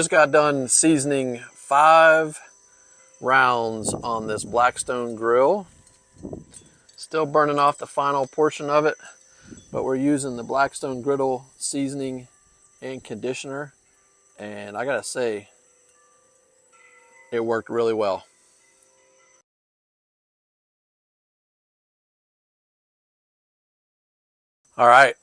Just got done seasoning 5 rounds on this Blackstone grill. Still burning off the final portion of it, but we're using the Blackstone Griddle seasoning and conditioner, and I gotta say, it worked really well. All right,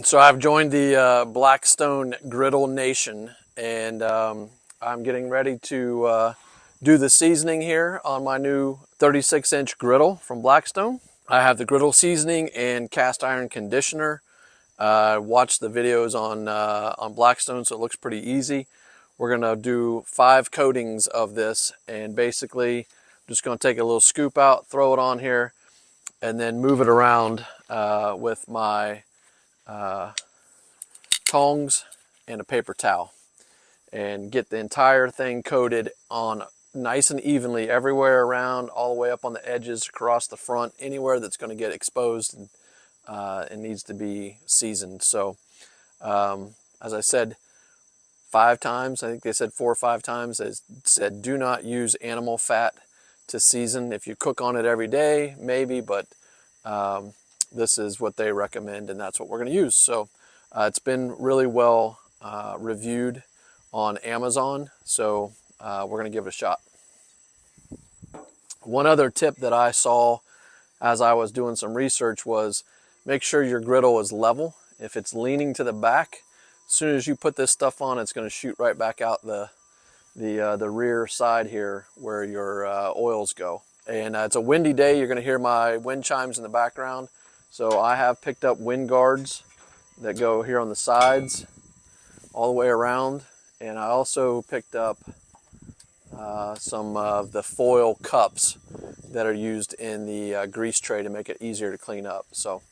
so I've joined the Blackstone Griddle Nation, and I'm getting ready to do the seasoning here on my new 36-inch griddle from Blackstone. I have the griddle seasoning and cast iron conditioner. I watched the videos on Blackstone, so it looks pretty easy. We're gonna do 5 coatings of this, and basically I'm just gonna take a little scoop out, throw it on here, and then move it around with my tongs and a paper towel, and get the entire thing coated on nice and evenly everywhere around, all the way up on the edges, across the front, anywhere that's going to get exposed and it needs to be seasoned. So as I said 5 times, I think they said 4 or 5 times, they said do not use animal fat to season. If you cook on it every day, maybe, but this is what they recommend, and that's what we're going to use. So it's been really well reviewed on Amazon, so we're going to give it a shot. One other tip that I saw as I was doing some research was make sure your griddle is level. If it's leaning to the back, as soon as you put this stuff on, it's going to shoot right back out the rear side here where your oils go. And it's a windy day. You're going to hear my wind chimes in the background. So I have picked up wind guards that go here on the sides all the way around. And I also picked up some of the foil cups that are used in the grease tray to make it easier to clean up. So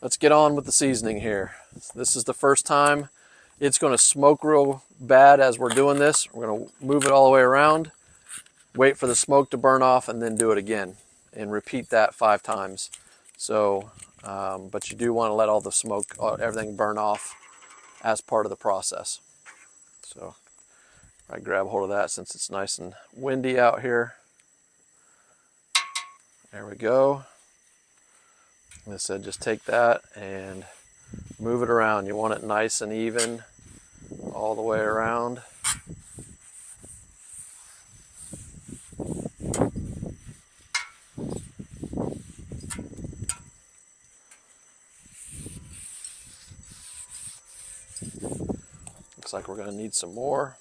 let's get on with the seasoning here. This is the first time it's going to smoke real bad as we're doing this. We're going to move it all the way around, wait for the smoke to burn off, and then do it again, and repeat that 5 times. So, but you do want to let all the smoke, everything burn off as part of the process. So I grab hold of that since it's nice and windy out here. There we go. Like I said, just take that and move it around. You want it nice and even all the way around. Looks like we're going to need some more.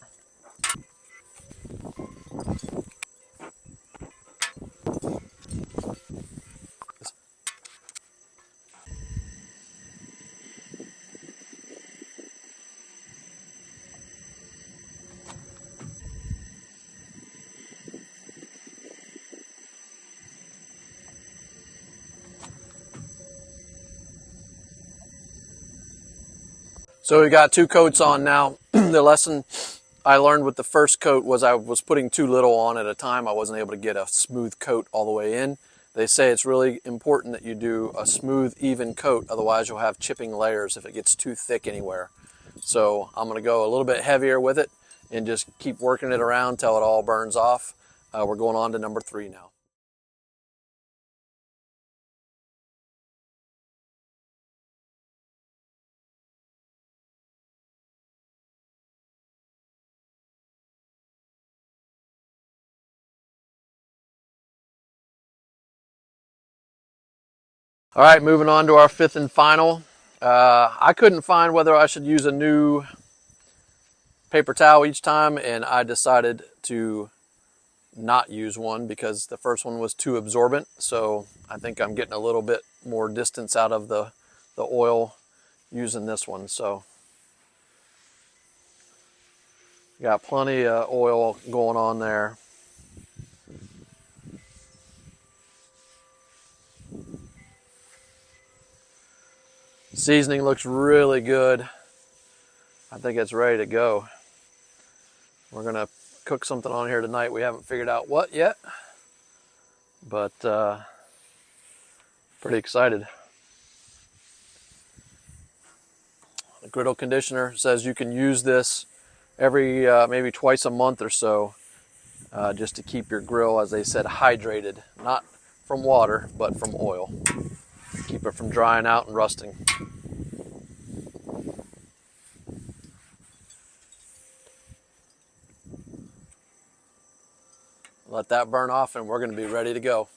So we got 2 coats on now. The lesson I learned with the first coat was I was putting too little on at a time. I wasn't able to get a smooth coat all the way in. They say it's really important that you do a smooth, even coat, otherwise you'll have chipping layers if it gets too thick anywhere. So I'm going to go a little bit heavier with it and just keep working it around till it all burns off. We're going on to number 3 now. All right, moving on to our 5th and final. I couldn't find whether I should use a new paper towel each time, and I decided to not use one because the first one was too absorbent. So I think I'm getting a little bit more distance out of the oil using this one. So got plenty of oil going on there. Seasoning looks really good. I think it's ready to go. We're gonna cook something on here tonight. We haven't figured out what yet, but pretty excited. The griddle conditioner says you can use this every maybe twice a month or so, just to keep your grill, as they said, hydrated, not from water, but from oil. Keep it from drying out and rusting. Let that burn off and we're going to be ready to go.